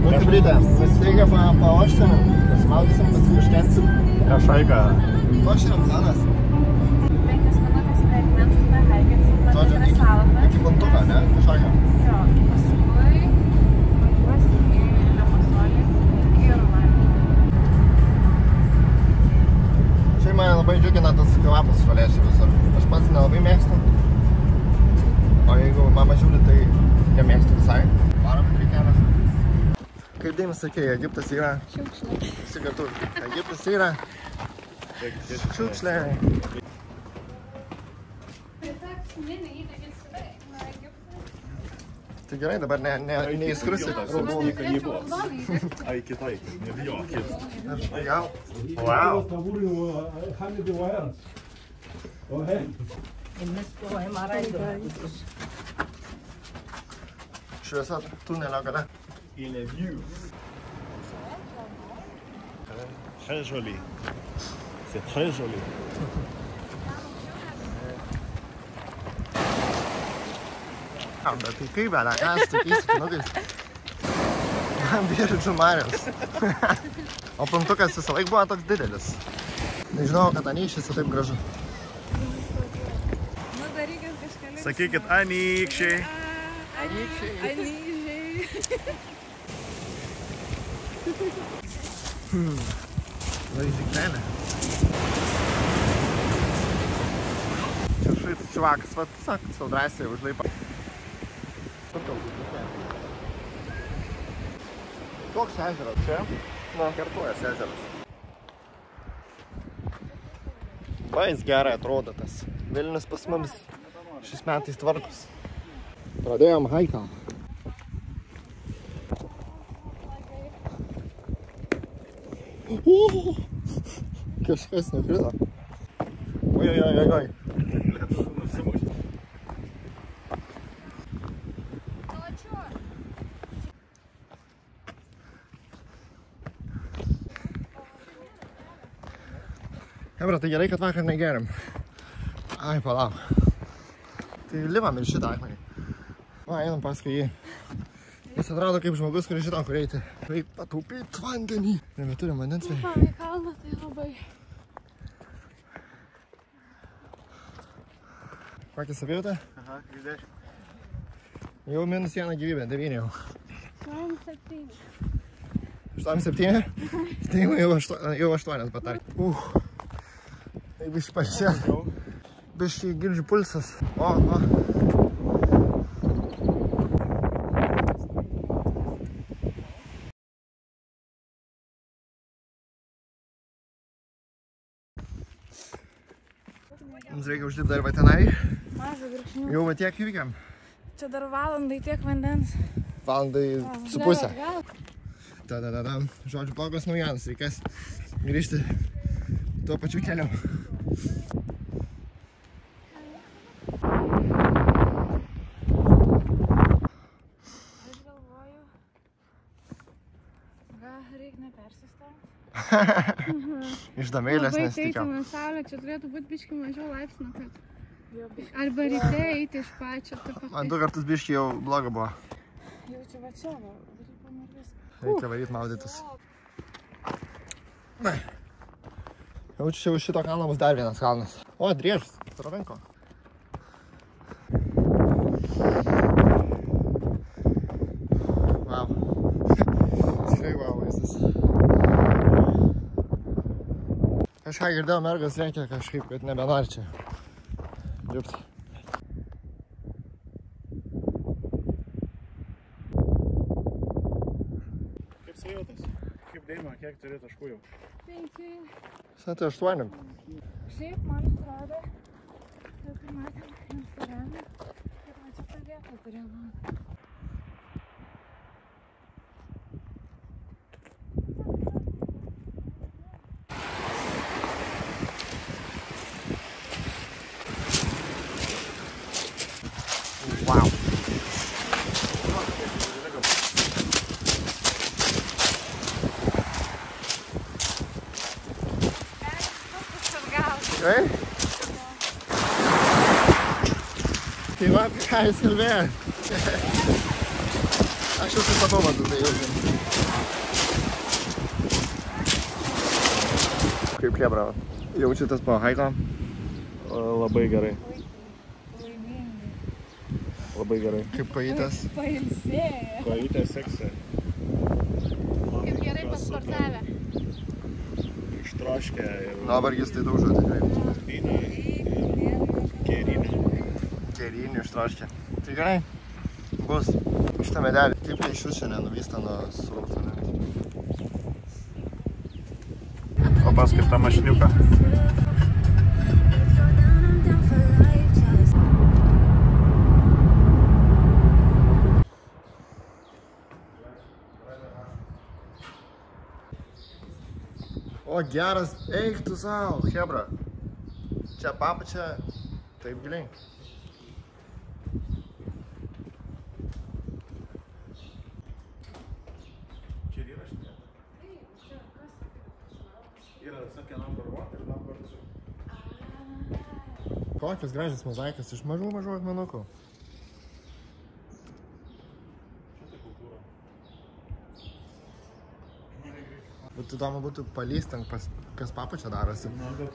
Chebrytė, pasiteikia paoštinam, pasimaudysim, pasiškensim. Šaiką. To šiandien planas. 5 minutės fragmentų tada haikinsim, tada valandą. Iki Bantuką, ne? Šaiką. Jo, paskui važiuosim į Limasolį ir Latvijų. Šiaip mane labai džiugina tas kvapas švalėsi visur. Aš pats nelabai mėgstu. O jeigu mama žiūri, tai nemėgstu visai. Varom prie kelio. Kaip Deimis sakė, Egiptas yra... Šiukšlė. Visi kartu. Egiptas yra... Šiukšlė. Tai gerai, dabar neįskrusit. Ai, kitai, nebijokit. Jau. Wow. Šviesa tunelio gale. Il est vieux. Très joli. C'est très joli. Bet tai kaip, belekas, tokiais kinukais. Man biržų Marius. O Pantukas visą laik buvo toks didelis. Nežinau, kad Anykščiuose taip gražu. Sakykit, Anykščiai. Laižiktelė. Čia šait čuvakas, vat, sak, sau drąsiai užlaipa. Koks ežeras čia? Na, Kertuojas ežeras. Jis gerai atrodo tas. Vilnius pas mums šis metais tvarkus. Pradėjom haiką. Kažkas nukrito. Oi. Hebra, tai gerai, kad vakar negeriam. Ai, palauk. Tai livam ir šitą akmenį. Va, einam paskui jį. Jis atrodo kaip žmogus, kuris žino, kur eiti. Reik pataupyti vandenį. Nebeturim vandens. Į kalną tai labai. Kokia savijauta? Aha, 20. Jau -1 gyvybė, 9 jau. 8-7. 8-7? Tai jau 8 patarė. Tai biškai pailsėt. Biškai girdžiu pulsas. O. Mums reikia užlipti dar va tenai. Mažą grįžnių. Jau va tiek įvykiam. Čia dar valandai tiek vandens. Valandai su pusę. Žodžiu, blogos naujienos. Reikės grįžti tuo pačiu keliu. Aš galvoju, reikia nepersistengti. Iš damėlės Labai nesitikėjau. kaitina saulė, čia turėtų būti biškai mažiau laipsnių, kad... Arba ryte eiti iš pačio. Man 2 kartus biškai jau bloga buvo. Jaučiu va čia, varyt pamarvis. Reikia varyt maudytis. Jaučiu, čia už šito kalno bus dar vienas kalnas. O, driežas, Starovenko. Wow. Tikrai wow vaizdas. Kažką girdėjau, mergas reikia kažkaip, kad nebenori čia dirbti. Kaip savijautas? Kaip Deima, kiek turi taškų jau? 5. Santė 8. Šiaip man atrodo, kad matėm Instagram'e, kad man čia ta vieta turėjo būti. Wow. Gerai? Tai va, ką jis kalbėjo. Aš jau supratau, matau, tai jau. Kaip Hebra, jaučiatės po haiko? Labai gerai. Labai gerai. Kaip kojytės? Pailsėję. Kojytė seksė. Kaip gerai pasportavę. Ištroškę. Nuovargis tai daužo tikrai. Kerinį. Kerinį ištroškę. Tai gerai. Bus. Šitą medelį. Kaip tai iš jūs šiandien nuvysta nuo sulauktų? O paskui tą mašiniuką. O geras, eik tu savo, Hebra. Čia papačia, taip giliai. Čia yra šitie? Yra sakė number 1 ir number 2. Kokios gražios mozaikas iš mažų akmenukų. Būtų įdomu būtų palyst ten, kas papačia darosi.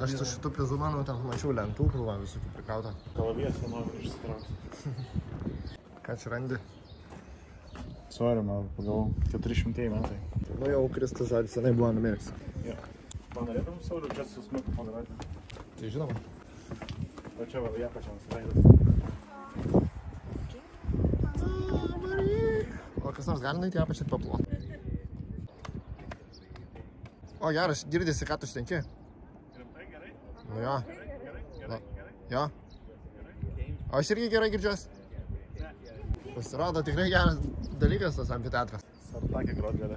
Aš su šitų prizu, manau, ten mačiau lentų krūvą visokių prikrauta. Kalavijas nori išsitrauks. Ką čia randi? Sorry, man pagal 400 metai. Nu jau Kristus žodis senai buvo numiręs. Jo. Panorėtum Sauliu čia su smuiku padaryti? Tai žinoma. O čia va, ją pačiam suveidas. O kas nors gali nueiti apačią paplot. O geras, girdėsi, ką tu štenki? Rimtai gerai? Nu jo. Gerai. Jo. O aš irgi gerai girdžiuosi. Pasirodo tikrai geras dalykas tas amfiteatras. Sartakė grot gali.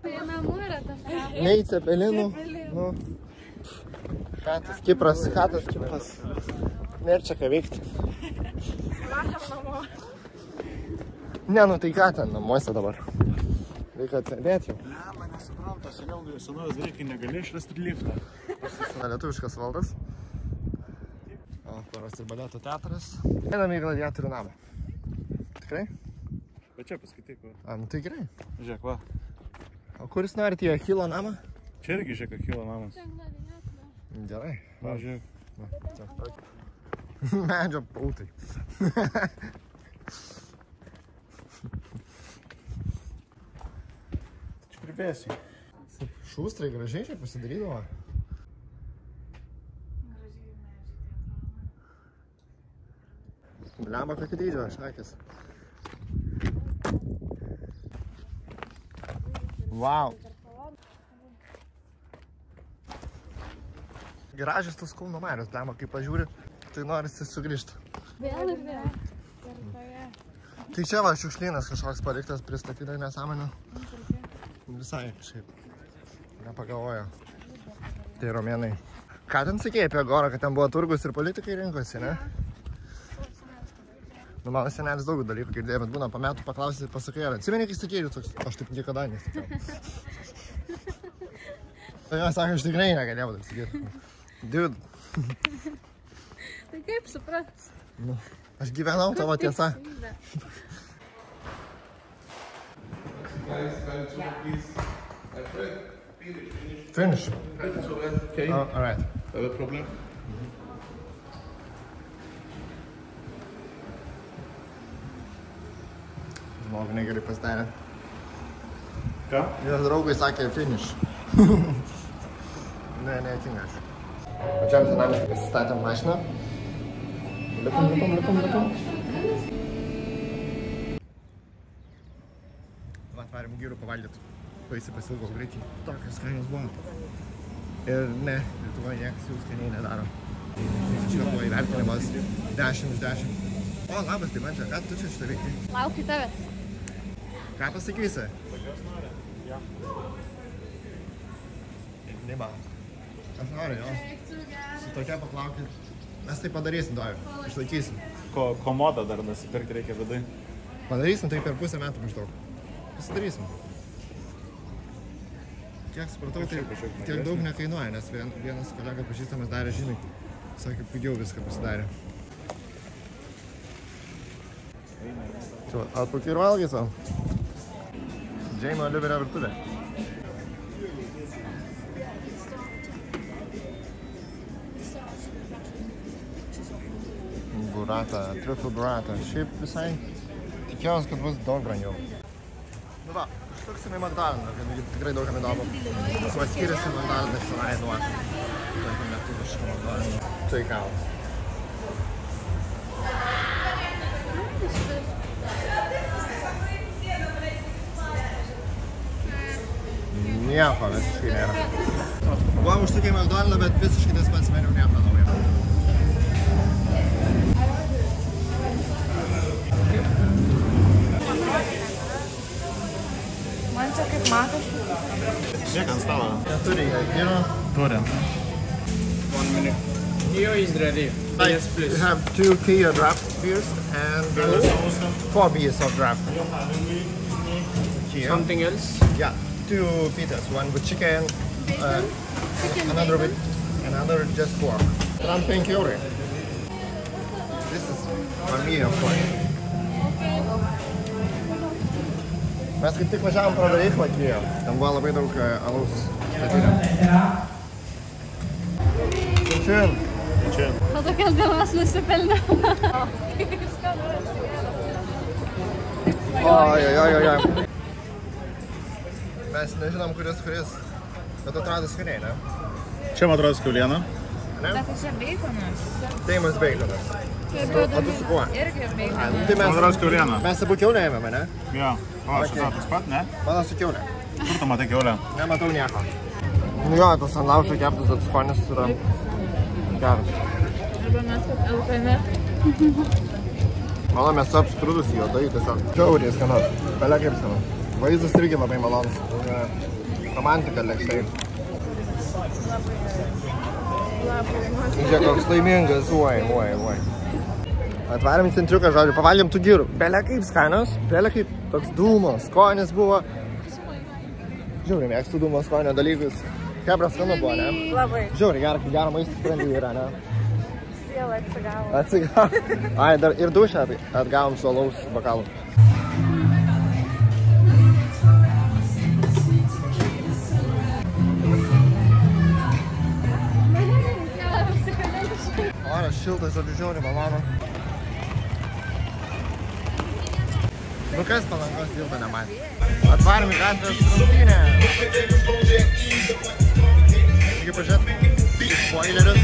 Tai namų yra ta frama. Nei cepelinų. Nu. Chatas Kipras. Nėr čia ką veikti. Ne, nu tai ką ten namuose dabar? Reikia atsėdėti jau. Ne, man nesuprantu, senovės dalykai negali išrasti liftą. Lietuviškas valdas. O, Poros ir baleto teatras. Einame į gladiatorių namą. Tikrai? Bet čia paskaityk. A, nu tai gerai. Žiūrėk, va. O kuris norite į Achilo namą? Čia irgi žiūrėk, Achilo namas. Gerai. Va, žiūrėk. Va, čia. Medžio pautai. Čia pribėsi. Šūstrai gražiai čia pasidarydavo. Blemba kokį dydžio, šnekis. Vau. Gražios tos Kauno Marios, blemba, kai pažiūri, tai norisi sugrįžti. Vėl ir vėl. Tai čia va šiukšlynas kažkoks paliktas pristatydai nesąmonių. Visai kažkaip nepagalvojo. Tai romėnai. Ką ten sakėjai apie Agorą, kad ten buvo turgus ir politikai rinkosi, ne? Nu, mano senelis daug dalykų girdėjo, bet būna po metų paklausyti, pasakai, ar atsimeni, kai sakėjai toks, aš taip niekada nesakiau. Tai jo, sako, aš tikrai negalėjau taip sakyti. Dude. Tai kaip supras? Nu, aš gyvenau tavo tiesa. Finish. Okay. Oh, all right. Have a problem? Žmogų negerai pasidarė. Ką? Jo draugai sakė finish. Ne, netinga aš. Pačiam senamiškai pasistatėm mašiną. Lipam. Atvarėm gyrų pavalgyti. Baisiai pasilgau greitai. Tokios kainos buvo. Ir ne, Lietuvoje niekas jų skaniai nedaro. Čia buvo įvertinimas 10 iš 10. O, labas, tai man čia, ką tu čia šitą veikti? Laukiu tavęs. Ką pasakysi? Tokios nori? Ja. Ne man. Aš noriu, jo. Su tokia paplaukit. Mes tai padarysim, Dovi. Išlaikysim. Komodą dar nusipirkti reikia vidai. Padarysim tai per pusę metų maždaug. Pasidarysim. Kiek supratau, tai tiek daug nekainuoja, nes vienas kolega pažįstamas darė žymiai. Sakė, pigiau viską pasidarė. Atpūk ir valgai savo. Džeimo Oliverio virtuvė. Burrata, triufel burrata. Šiaip visai tikėjausi, kad bus daug brangiau. Nu va, užsuksime į McDonald's, kad tikrai daug kam įdomu. Kuo skiriasi McDonald's čionai nuo lietuviško McDonald's. Tai ką? Nieko visiškai nėra. Buvom užsukę į McDonald's, bet visiškai tas pats meniu nieko naujo. Man čia kaip matas. Žiūrėk ant stalo. Neturi jie vyro. Turi. 1 minute. Here is ready. Yes, We please. have 2 Kia draft beers and 4 beers of draft. Kia. Something else? Yeah, 2 pizzas, one with chicken, another with another just pork. Around 5 euros. This is for me, of course. Mes kaip tik važiavom pro Reichą Kijo. Ten buvo labai daug alaus statinio. Čia. O tokias dienas nusipelnė. Oi. Mes nežinom, kuris, bet atrado skaniai, ne? Čia man atrodo kiauliena. Bet tai čia beikonas. Teimas baconas. O tu su kuo? Irgi beikonas. Tai Man atrodo kiauliena. mes abu kiaulę ėmėme, ne? Jo. O, šitą tas pat, ne? Mano su kiaulė. Kur tu matai kiaulę? Nematau nieko. Nu jo, tas ant laužo keptas atskonis yra geras. Arba mes kaip alkani. Mano mėsa apskrudus juodai tiesiog. Žiauriai skanas. Belia kaip skanu. Vaizdas irgi labai malonus. Romantika lėkštai. Žiūrėk, koks laimingas. Oi. Atvarėm į centriuką, žodžiu, pavalgėm tų gyrų. Belia kaip skanos, belia kaip toks dūmo, skonis buvo. Žiauriai, mėgstu dūmo skonio dalykus. Hebra skanu buvo, ne? Labai. Žiauriai, gerą maistą sprendį yra, ne? Siela atsigavo. Atsigavo. Ai, dar ir dušę atgavom su alaus bakalu. Oras šiltas, žodžiu, žiauriai malonu. Nu kas Palangos tilto nematė? Atvarėm į gatvės rungtynę. Taigi pažiūrėt, spoilerius.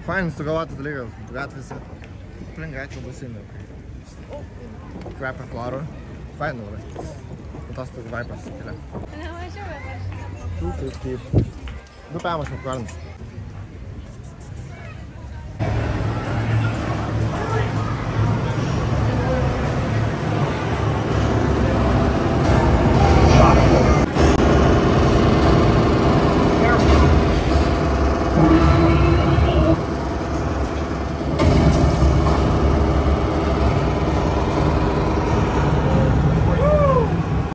Fainas sugalvotas dalykas, gatvėse, aplink gatvę basinė. Kvepia chloro. Fainu labai. Tas toks vaipas sukelia. Nemažiau, bet aš. 250. 2 pamas popcornas.